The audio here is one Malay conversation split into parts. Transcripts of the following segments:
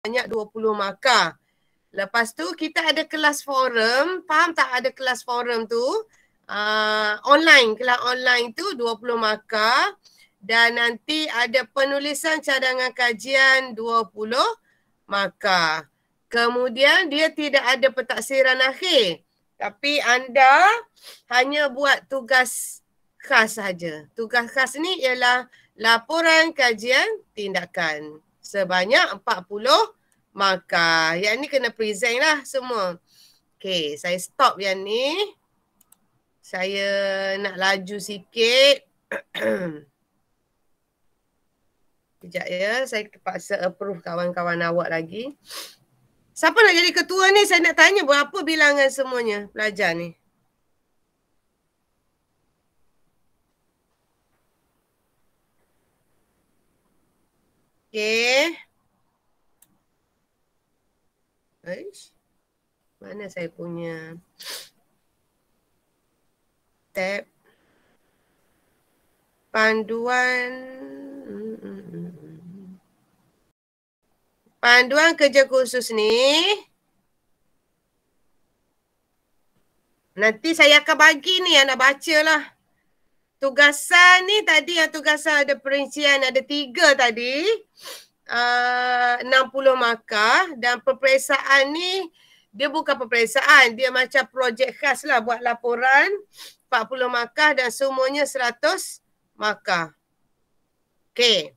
banyak 20 markah. Lepas tu kita ada kelas forum. Faham tak ada kelas forum tu? Online. Kelas online tu 20 markah. Dan nanti ada penulisan cadangan kajian 20 markah. Kemudian dia tidak ada pentaksiran akhir. Tapi anda hanya buat tugas khas saja. Tugas khas ni ialah laporan kajian tindakan. Sebanyak 40 markah. Yang ni kena present lah semua. Okey, saya stop yang ni. Saya nak laju sikit. Sekejap ya, saya terpaksa approve kawan-kawan awak lagi. Siapa nak jadi ketua ni? Saya nak tanya berapa bilangan semuanya pelajar ni? Okey. Eish. Mana saya punya tab panduan kerja khusus ni. Nanti saya akan bagi ni yang nak baca lah. Tugasan ni tadi yang tugasan ada perincian ada 3 tadi. 60 markah dan peperiksaan ni dia bukan peperiksaan, dia macam projek khas lah buat laporan 40 markah dan semuanya 100 markah. Okey.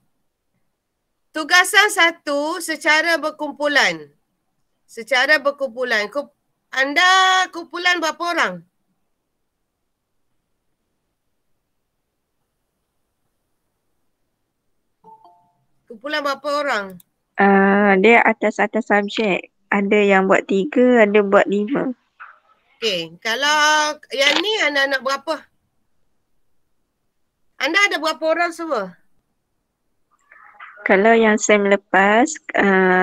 Tugasan 1 secara berkumpulan. Secara berkumpulan. Anda kumpulan berapa orang? Kumpulan berapa orang? Dia atas-atas subjek. Ada yang buat 3, ada buat 5. Okey, kalau yang ni anak-anak berapa? Anda ada berapa orang semua? Kalau yang sem lepas,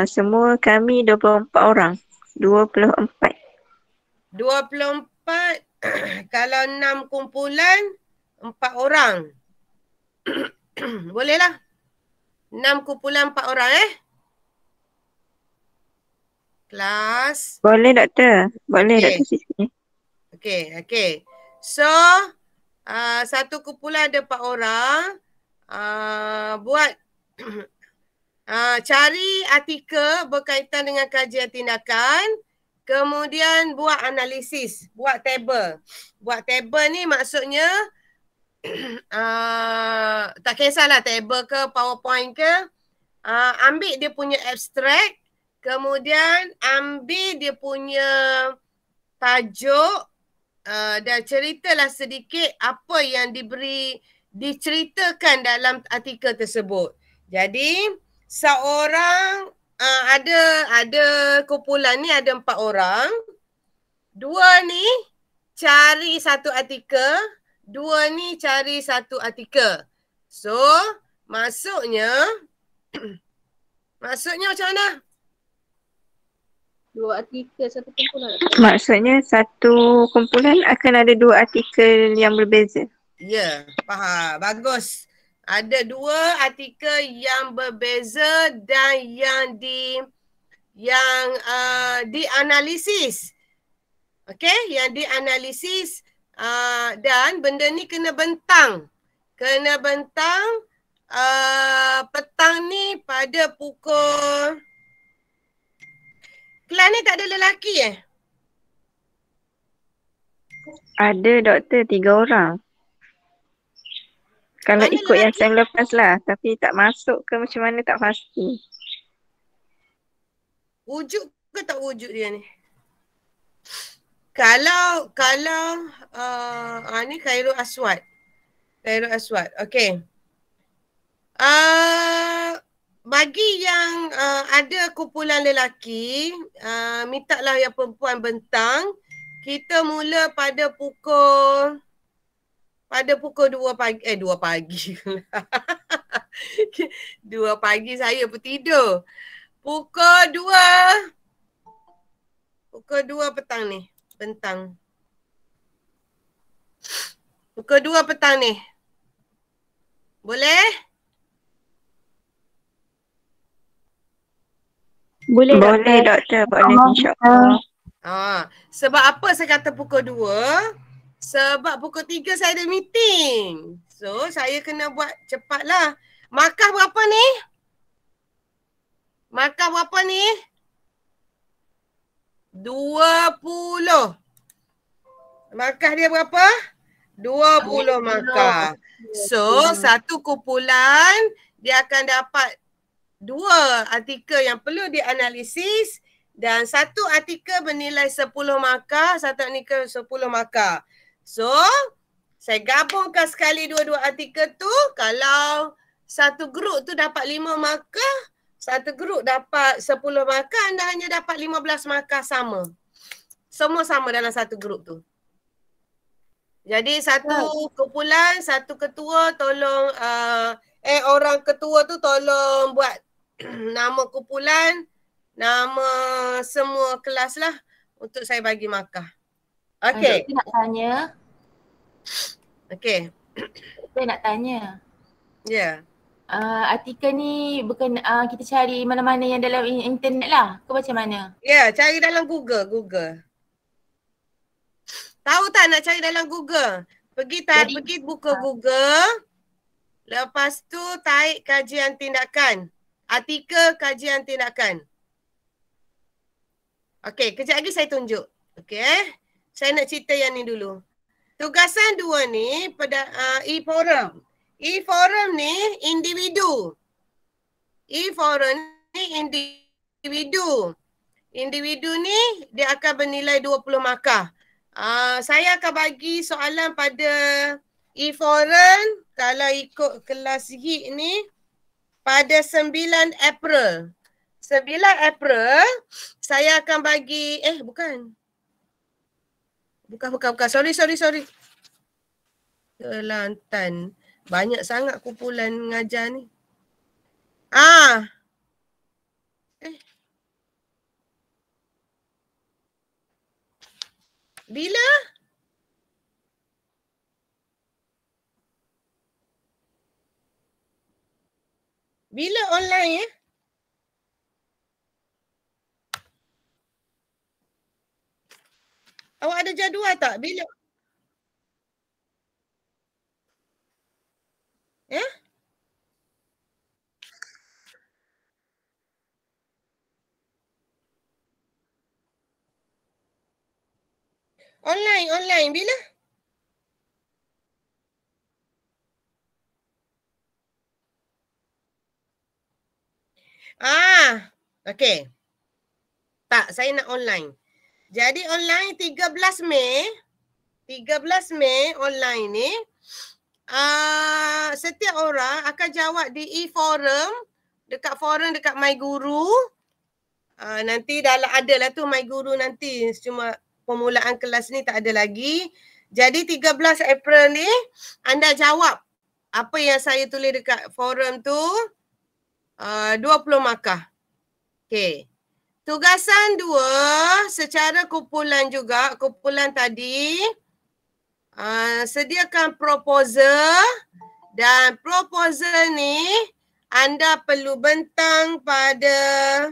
semua kami 24 orang. 24. 24. Kalau 6 kumpulan, 4 orang. Boleh lah. 6 kumpulan 4 orang Kelas. Boleh doktor. Boleh Okey. doktor sini. Okey. So, satu kumpulan ada 4 orang. Buat cari artikel berkaitan dengan kajian tindakan. Kemudian buat analisis, buat table. Buat table ni maksudnya tak kisahlah table ke PowerPoint ke. Ambil dia punya abstract. Kemudian ambil dia punya tajuk dan ceritalah sedikit apa yang diceritakan dalam artikel tersebut. Jadi seorang ada kumpulan ni ada 4 orang. 2 ni cari satu artikel, 2 ni cari satu artikel. So maksudnya macam mana? 2 artikel satu kumpulan. Maksudnya satu kumpulan akan ada 2 artikel yang berbeza. Ya, faham. Bagus. Ada 2 artikel yang berbeza dan yang dianalisis. Okey, yang dianalisis dan benda ni kena bentang. Kena bentang petang ni pada pukul. Kelas ni tak ada lelaki Ada doktor 3 orang. Kalau Mana ikut yang lelaki? sem lepas lah. Tapi tak masuk ke macam mana tak pasti. Wujud ke tak wujud dia ni? Kalau ni Khairul Aswad. Okey. Bagi yang ada kumpulan lelaki, mintalah yang perempuan bentang. Kita mula pada pukul 2 pagi. 2 pagi. 2 pagi saya bertidur. Pukul 2 petang ni. Bentang. Pukul 2 petang ni. Boleh? Boleh doktor, boleh insyaAllah. Sebab apa saya kata pukul 2? Sebab pukul 3 saya ada meeting. So saya kena buat cepatlah. Markah berapa ni? Markah berapa ni? 20. Markah dia berapa? 20 markah. So satu kumpulan dia akan dapat 2 artikel yang perlu dianalisis dan satu artikel bernilai 10 markah, satu artikel 10 markah. So, saya gabungkan sekali dua-dua artikel tu, kalau satu grup tu dapat 5 markah, satu grup dapat 10 markah, anda hanya dapat 15 markah sama. Semua sama dalam satu grup tu. Jadi satu kumpulan, satu ketua tolong, orang ketua tu tolong buat nama kumpulan, nama semua kelas lah untuk saya bagi markah. Okey. Doktor nak tanya. Okey. Doktor nak tanya. Ya. Yeah. Artikel ni bukan kita cari mana-mana yang dalam internet lah ke macam mana? Ya, yeah, cari dalam Google. Tahu tak nak cari dalam Google? Pergi buka Google. Lepas tu tarik kajian tindakan. Artikel kajian tindakan. Okey, kejap lagi saya tunjuk. Okey. Saya nak cerita yang ni dulu. Tugasan 2 ni pada e-forum. E-forum ni individu. E-forum ni individu. Individu ni dia akan bernilai 20 markah. Saya akan bagi soalan pada e-forum kalau ikut kelas HIT ni pada 9 April. 9 April saya akan bagi bukan. Sorry. Kelantan. Banyak sangat kumpulan mengajar ni. Bila? Bila online Awak ada jadual tak? Bila? Online. Bila? Okey. Tak, saya nak online. Jadi online 13 Mei online ni setiap orang akan jawab di e-forum dekat MyGuru. Nanti adalah tu MyGuru nanti, cuma permulaan kelas ni tak ada lagi. Jadi 13 April ni anda jawab apa yang saya tulis dekat forum tu, 20 markah. Okey. Tugasan 2 secara kumpulan juga, kumpulan tadi sediakan proposal dan proposal ni anda perlu bentang pada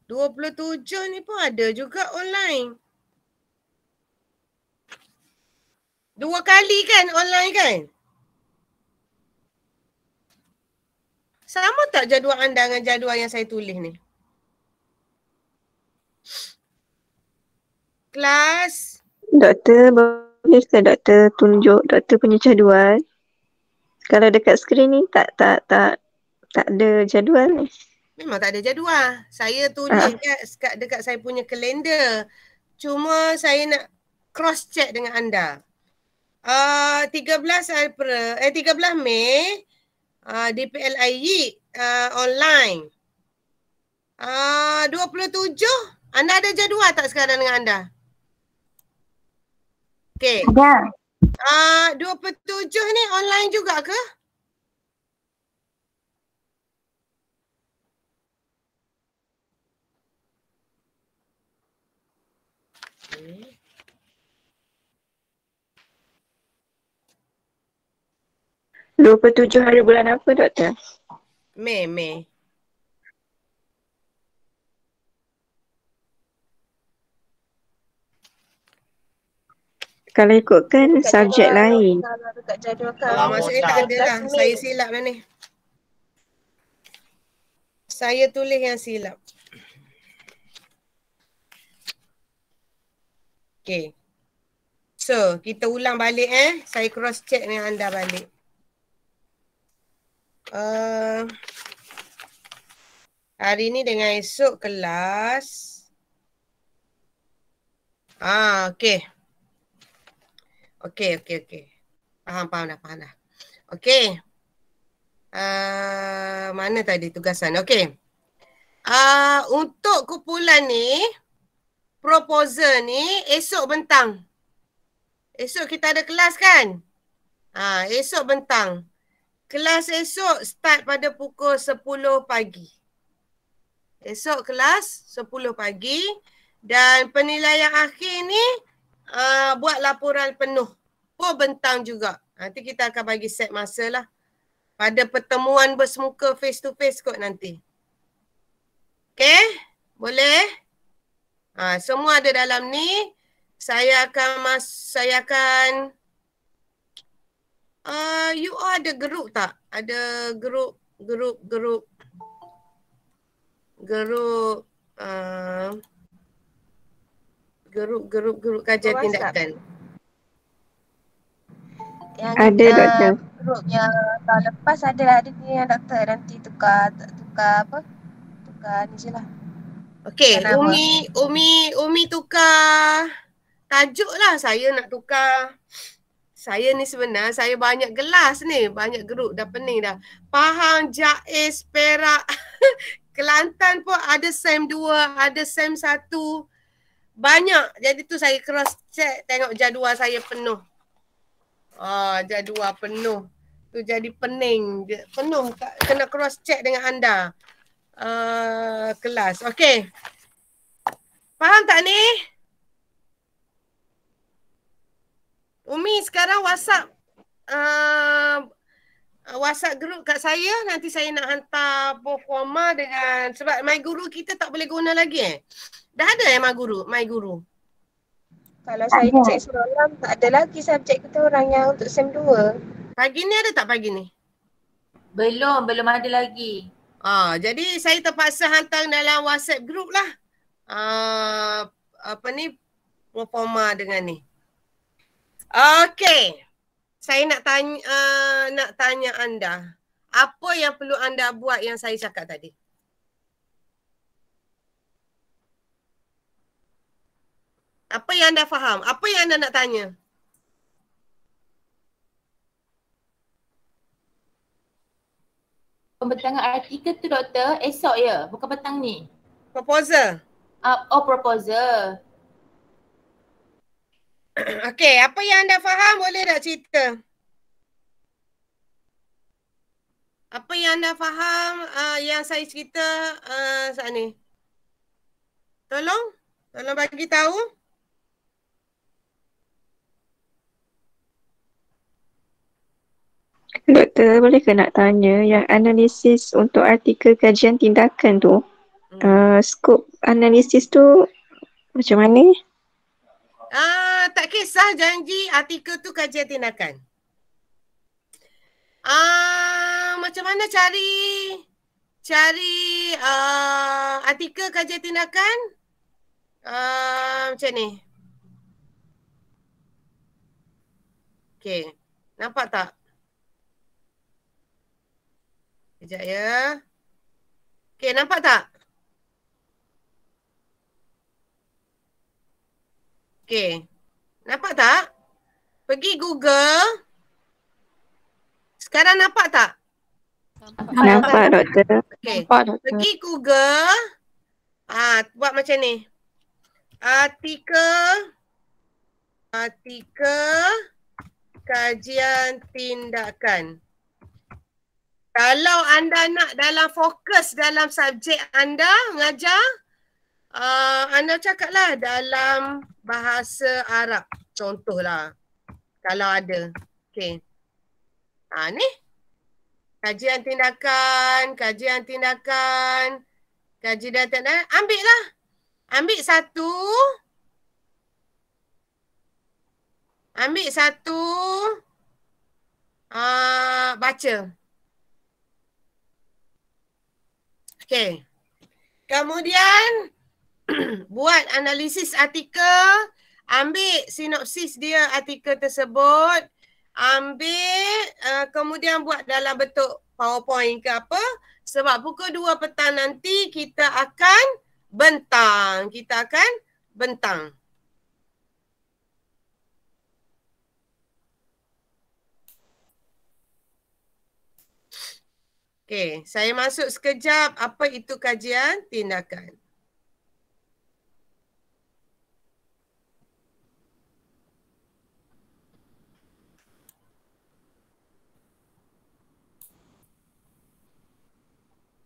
27 ni pun ada juga online. 2 kali kan online kan? Sama tak jadual anda dengan jadual yang saya tulis ni? Kelas. Doktor, boleh ke doktor tunjuk doktor punya jadual? Kalau dekat skrin ni tak ada jadual ni. Memang tak ada jadual. Saya tulis dekat saya punya kalender. Cuma saya nak cross check dengan anda. 13 Mei DPLI online. 27 anda ada jadual tak sekarang dengan anda? Okey. Ada. 27 ni online juga ke? 27 hari bulan apa, Doktor? Mei. Kalau ikutkan subjek lain. Dekat jadualkan. Maksudnya tak ada lah. Saya silap lah ni. Saya tulis yang silap. Okay. So, kita ulang balik Saya cross check dengan anda balik. Hari ni dengan esok kelas. Okay. Okay. Faham dah. Okay. Mana tadi tugasan? Okay. Untuk kumpulan ni, proposal ni esok bentang. Esok kita ada kelas kan? Esok bentang. Kelas esok start pada pukul 10 pagi. Esok kelas 10 pagi dan penilaian akhir ni buat laporan penuh. Bentang juga. Nanti kita akan bagi set masa lah. Pada pertemuan bersemuka face to face kot nanti. Okay? Boleh? Semua ada dalam ni. Saya akan you all ada grup tak? Ada grup kajian tindakan. Yang Ada, Doktor. Grup yang tahun lepas ada ni yang Doktor nanti tukar ni je lah. Okey, Umi tukar tajuk lah. Saya nak tukar. Saya ni sebenarnya saya banyak gelas ni, banyak grup dah pening dah. Pahang, Jais, Perak, Kelantan pun ada SEM 2, ada SEM 1. Banyak. Jadi tu saya cross check tengok jadual saya penuh. Jadual penuh. Tu jadi pening. Penuh. Kena cross check dengan anda. Kelas. Okey. Faham tak ni? Umi sekarang WhatsApp group kat saya. Nanti saya nak hantar performa dengan, sebab My Guru kita tak boleh guna lagi Dah ada My Guru? Kalau saya cek semalam tak ada lagi subjek kita orang yang untuk SEM 2. Pagi ni ada tak pagi ni? Belum ada lagi. Jadi saya terpaksa hantar dalam WhatsApp group lah. Performa dengan ni. Okey. Saya nak tanya anda. Apa yang perlu anda buat yang saya cakap tadi? Apa yang anda faham? Apa yang anda nak tanya? Pembentangan artikel tu, Doktor, esok ya? Bukan petang ni? Proposal. Proposal. Okey, apa yang anda faham boleh tak cerita? Apa yang anda faham yang saya cerita saat ni? Tolong bagi tahu. Doktor, boleh ke nak tanya yang analisis untuk artikel kajian tindakan tu, skop analisis tu macam mana? Tak kisah janji artikel tu kajian tindakan. Macam mana cari artikel kajian tindakan? Macam ni. Okey, nampak tak? Sekejap ya. Okey, nampak tak? Okey. Nampak tak? Pergi Google. Sekarang nampak tak? Nampak, Doktor. Okey. Nampak, Doktor. Pergi Google. Buat macam ni. Artikel kajian tindakan. Kalau anda nak dalam fokus dalam subjek anda mengajar, anda cakaplah dalam bahasa Arab. Contohlah. Kalau ada. Okey. Ni Kajian tindakan. Kaji dan tindakan. Ambil lah. Ambil satu. Baca. Okey. Kemudian buat analisis artikel. Ambil sinopsis dia artikel tersebut. Kemudian buat dalam bentuk PowerPoint ke apa. Sebab pukul 2 petang nanti kita akan bentang. Okey, saya masuk sekejap apa itu kajian tindakan.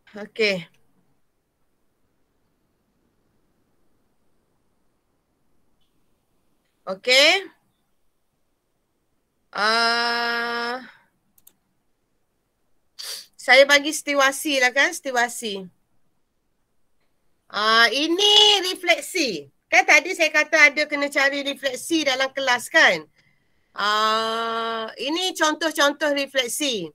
Okey. Okey. Saya bagi situasi lah kan, situasi. Ini refleksi. Kan tadi saya kata ada kena cari refleksi dalam kelas kan. Ini contoh-contoh refleksi.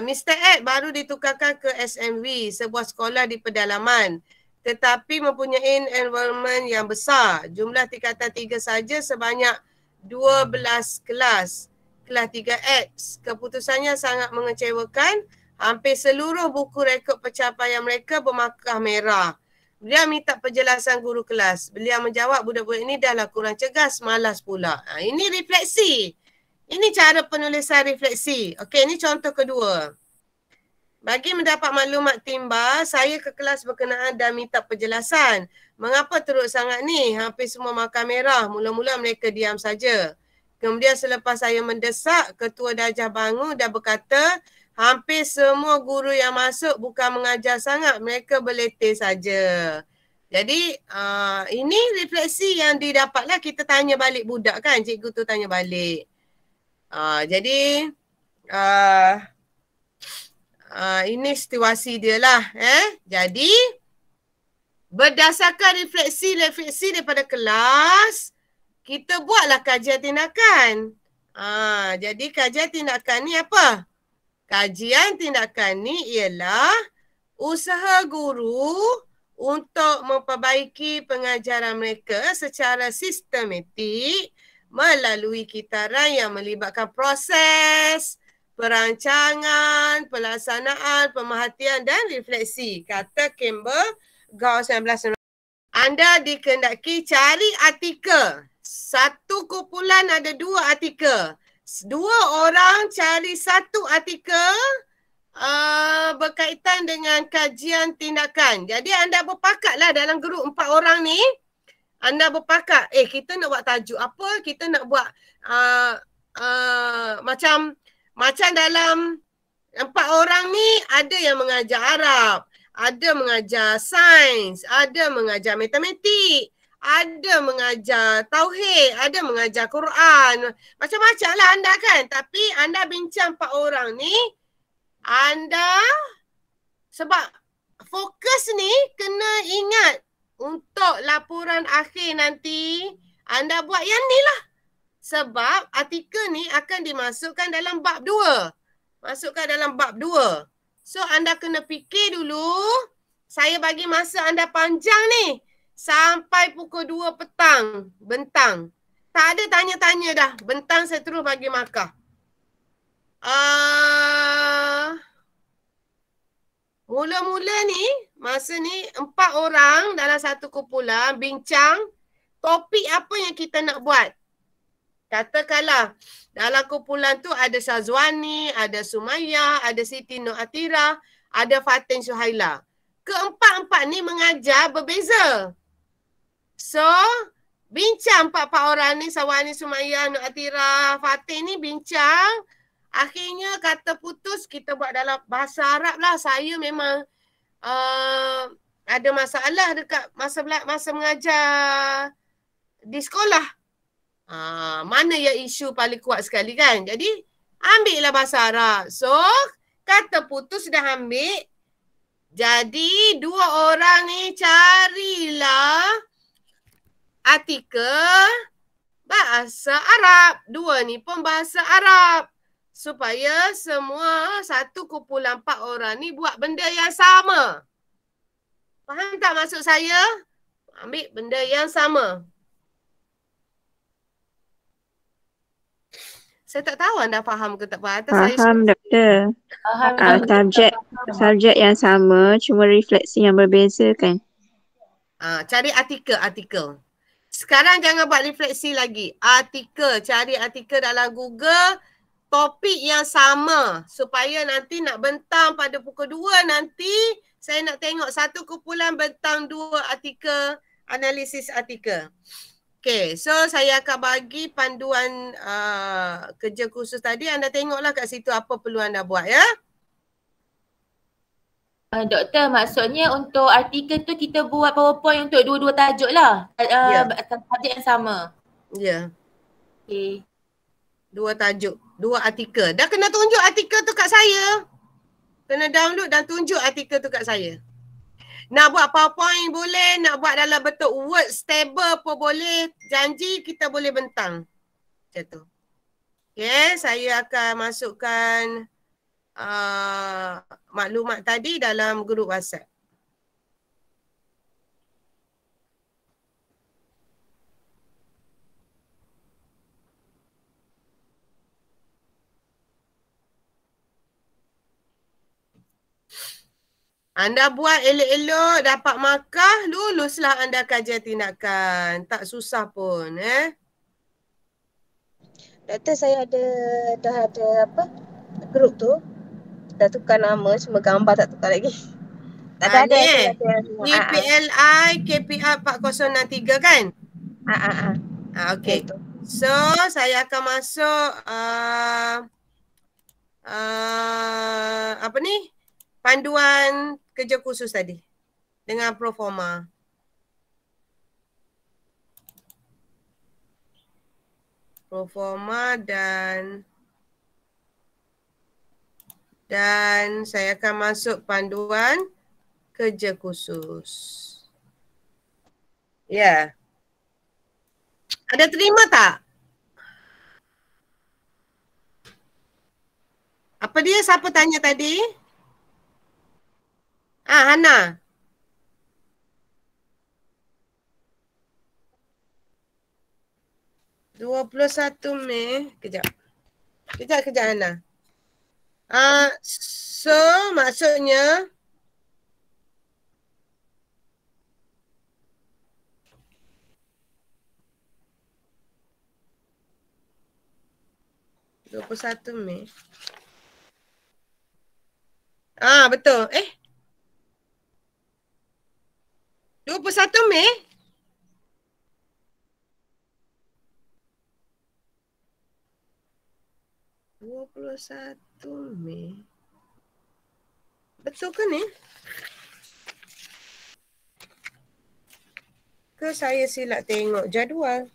Mr. Ed baru ditukarkan ke SMV, sebuah sekolah di pedalaman. Tetapi mempunyai environment yang besar. Jumlah tingkatan 3 saja sebanyak 12 kelas. Kelas 3X. Keputusannya sangat mengecewakan. Hampir seluruh buku rekod pencapaian mereka bermarkah merah. Beliau minta penjelasan guru kelas. Beliau menjawab, budak-budak ini dahlah kurang cergas, malas pula. Ini refleksi. Ini cara penulisan refleksi. Okey, ini contoh kedua. Bagi mendapat maklumat timba, saya ke kelas berkenaan dan minta penjelasan. Mengapa teruk sangat ni? Hampir semua markah merah. Mula-mula mereka diam saja. Kemudian selepas saya mendesak, ketua darjah bangun dan berkata, hampir semua guru yang masuk bukan mengajar sangat, mereka berletih saja. Jadi ini refleksi yang didapatlah, kita tanya balik budak kan, cikgu tu tanya balik. Jadi ini situasi dia lah. Jadi berdasarkan refleksi daripada kelas, kita buatlah kajian tindakan. Jadi kajian tindakan ni apa? Kajian tindakan ni ialah usaha guru untuk memperbaiki pengajaran mereka secara sistematik melalui kitaran yang melibatkan proses, perancangan, pelaksanaan, pemerhatian dan refleksi. Kata Campbell, Gaul 1990. Anda dikehendaki cari artikel. Satu kumpulan ada 2 artikel. 2 orang cari 1 artikel berkaitan dengan kajian tindakan. Jadi anda berpakatlah dalam grup 4 orang ni. Anda berpakat, kita nak buat tajuk apa? Kita nak buat macam dalam 4 orang ni ada yang mengajar Arab, ada mengajar sains, ada mengajar matematik, ada mengajar tauhid, ada mengajar Quran. Macam-macam lah anda kan. Tapi anda bincang 4 orang ni, anda sebab fokus ni kena ingat untuk laporan akhir nanti anda buat yang ni lah. Sebab artikel ni akan dimasukkan dalam bab 2. Masukkan dalam bab 2. So anda kena fikir dulu. Saya bagi masa anda panjang ni. Sampai pukul 2 petang. Bentang. Tak ada tanya-tanya dah. Bentang saya terus bagi markah. Mula-mula ni, masa ni 4 orang dalam satu kumpulan bincang topik apa yang kita nak buat. Katakanlah dalam kumpulan tu ada Syazwani, ada Sumayyah, ada Siti Nur Atira, ada Fatin Suhaila. Keempat-empat ni mengajar berbeza. So, bincang 4 orang ni, Syazwani, Sumayyah, Nur Atira, Fatin ni bincang. Akhirnya kata putus kita buat dalam bahasa Arab lah. Saya memang ada masalah dekat masa mengajar di sekolah. Mana yang isu paling kuat sekali kan. Jadi ambillah bahasa Arab. So Kata putus dah ambil. Jadi dua orang ni carilah artikel bahasa Arab. Dua ni pun bahasa Arab. Supaya semua 1/4 orang ni buat benda yang sama. Faham tak maksud saya? Ambil benda yang sama. Saya tak tahu anda faham ke tak faham. Faham, Doktor. Faham. Subjek yang sama, cuma refleksi yang berbeza kan? Cari artikel. Sekarang jangan buat refleksi lagi. Cari artikel dalam Google. Topik yang sama. Supaya nanti nak bentang pada pukul 2 nanti. Saya nak tengok 1 kumpulan bentang 2 artikel. Analisis artikel. Okay, so saya akan bagi panduan kerja khusus tadi. Anda tengoklah kat situ apa perlu anda buat ya. Doktor, maksudnya untuk artikel tu kita buat PowerPoint untuk dua-dua tajuk lah. Tajuk yang sama. Ya. Okay. 2 tajuk, 2 artikel. Dah kena tunjuk artikel tu kat saya. Kena download dan tunjuk artikel tu kat saya. Nak buat PowerPoint boleh, nak buat dalam bentuk Word stable pun boleh. Janji kita boleh bentang. Macam tu. Okay, saya akan masukkan maklumat tadi dalam grup WhatsApp. Anda buat elok-elok, dapat markah, luluslah anda kajian tindakan. Tak susah pun. Doktor, saya dah ada grup tu. Dah tukar nama, cuma gambar tak tukar lagi. Tak ada PPLI KPI 4063 kan? Okey. So, saya akan masuk panduan kerja khusus tadi dengan proforma. Proforma dan saya akan masuk panduan kerja khusus. Ya. Ada terima tak? Apa dia? Siapa tanya tadi? Hana. Mei. Kejap Hana. So maksudnya Mei. Betul. 21 Mei? Betul ke ni? Ke saya silap tengok jadual?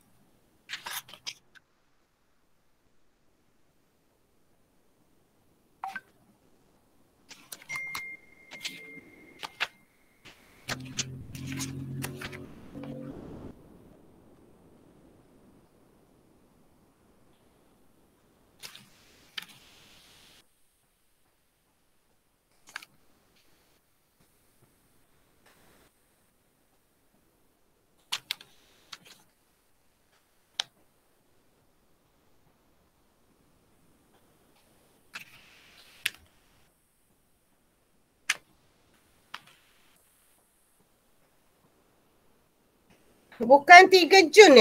Bukan 3 Jun .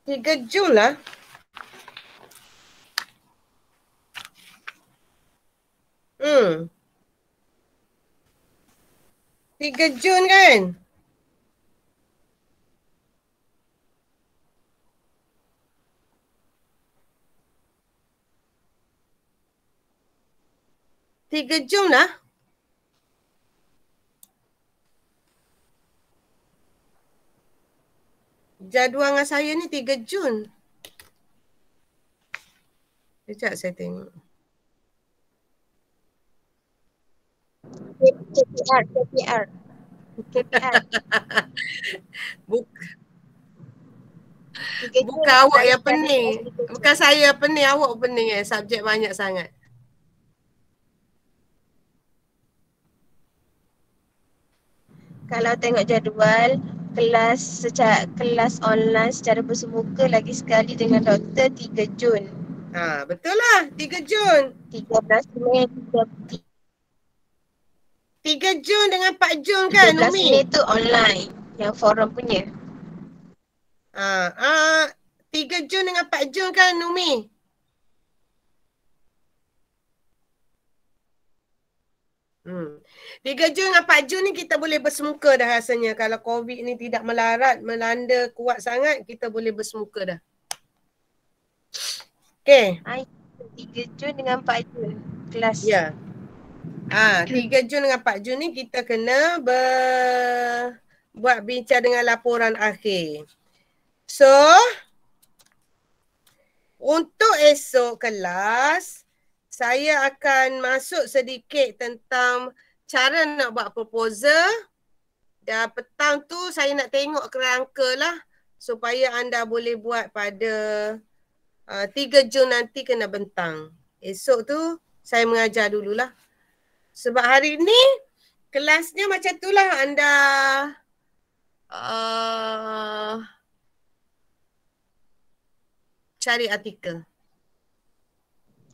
3 Jun lah. Hmm. 3 Jun kan? 3 Jun lah. Jadual dengan saya ni 3 Jun. Sekejap saya tengok. KPR. Bukan awak yang pening. Bukan saya yang pening, awak pening subjek banyak sangat. Kalau tengok jadual, kelas online secara bersemuka lagi sekali dengan doktor 3 Jun. Betul lah, 3 Jun. 13 Mei 3 Jun dengan 4 Jun kan, 13 Umi? Mei tu online, yang forum punya. 3 Jun dengan 4 Jun kan, Umi? Hmm. 3 Jun dengan 4 Jun ni kita boleh bersemuka dah rasanya. Kalau COVID ni tidak melanda kuat sangat, kita boleh bersemuka dah. Okay. 3 Jun dengan 4 Jun kelas. Ya. 3 Jun dengan 4 Jun ni kita kena buat bincang dengan laporan akhir. So, untuk esok kelas, saya akan masuk sedikit tentang cara nak buat proposal. Dan petang tu saya nak tengok kerangka lah supaya anda boleh buat pada 3 Jun nanti kena bentang. Esok tu saya mengajar dululah. Sebab hari ni kelasnya macam tu lah anda cari artikel.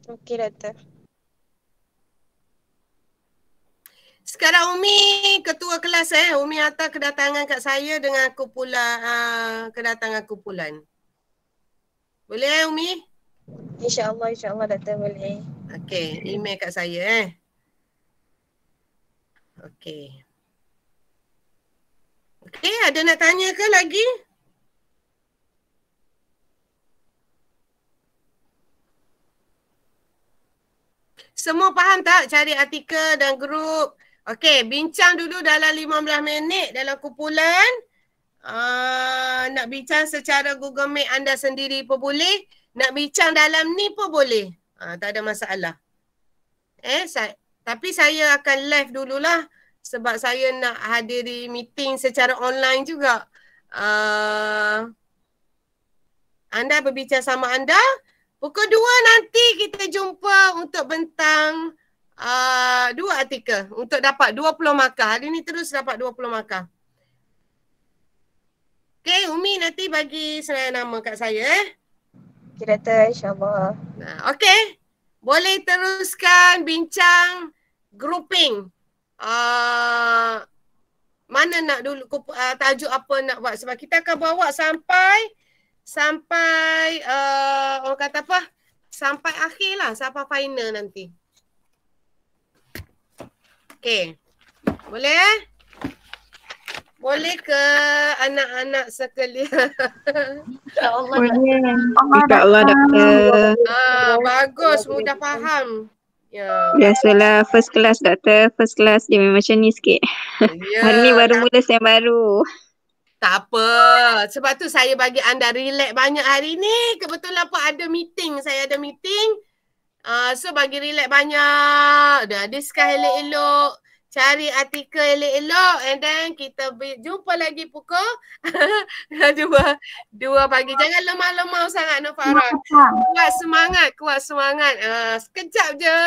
Okey, doktor. Sekarang Umi ketua kelas Umi hantar kedatangan kat saya dengan kedatangan kumpulan. Boleh Umi? InsyaAllah doktor boleh. Okey, email kat saya Okey. Okey, ada nak tanya ke lagi? Semua faham tak cari artikel dan grup? Okey, bincang dulu dalam 15 minit dalam kumpulan. Nak bincang secara Google Meet anda sendiri pun boleh. Nak bincang dalam ni pun boleh. Tak ada masalah. Tapi saya akan live dululah sebab saya nak hadiri meeting secara online juga. Anda berbincang sama anda. Pukul 2 nanti kita jumpa untuk bentang 2 artikel untuk dapat 20 markah. Hari ni terus dapat 20 markah. Okay, Umi nanti bagi seraya nama kat saya Okay, doktor, insyaAllah. Okay, boleh teruskan bincang grouping. Mana nak dulu tajuk apa nak buat sebab kita akan bawa sampai orang kata apa? Sampai akhir lah, sampai final nanti. Okay. Boleh Boleh ke anak-anak sekalian? InsyaAllah. InsyaAllah doktor. Bagus, mudah faham. Ya. Biasalah first class doktor, first class dia memang macam ni sikit. Ya, Hari ni baru mula sem baru. Tak apa. Sebab tu saya bagi anda relax banyak hari ni. Kebetulan pun ada meeting. Saya ada meeting. So bagi relax banyak. Dah discuss elok-elok. Cari artikel elok-elok. And then kita jumpa lagi pukul 2 pagi. Jangan lemah-lemah sangat Nufara. Kuat semangat. Sekejap je.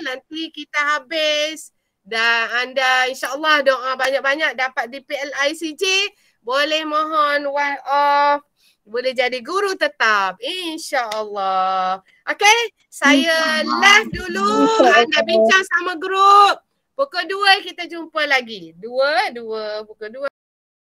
Nanti kita habis. Dan anda insyaAllah doa banyak-banyak dapat DPL ICJ. Boleh mohon one off. Boleh jadi guru tetap. InsyaAllah. Okay. Saya live dulu. Anda bincang sama grup. Pukul 2 kita jumpa lagi. Pukul 2.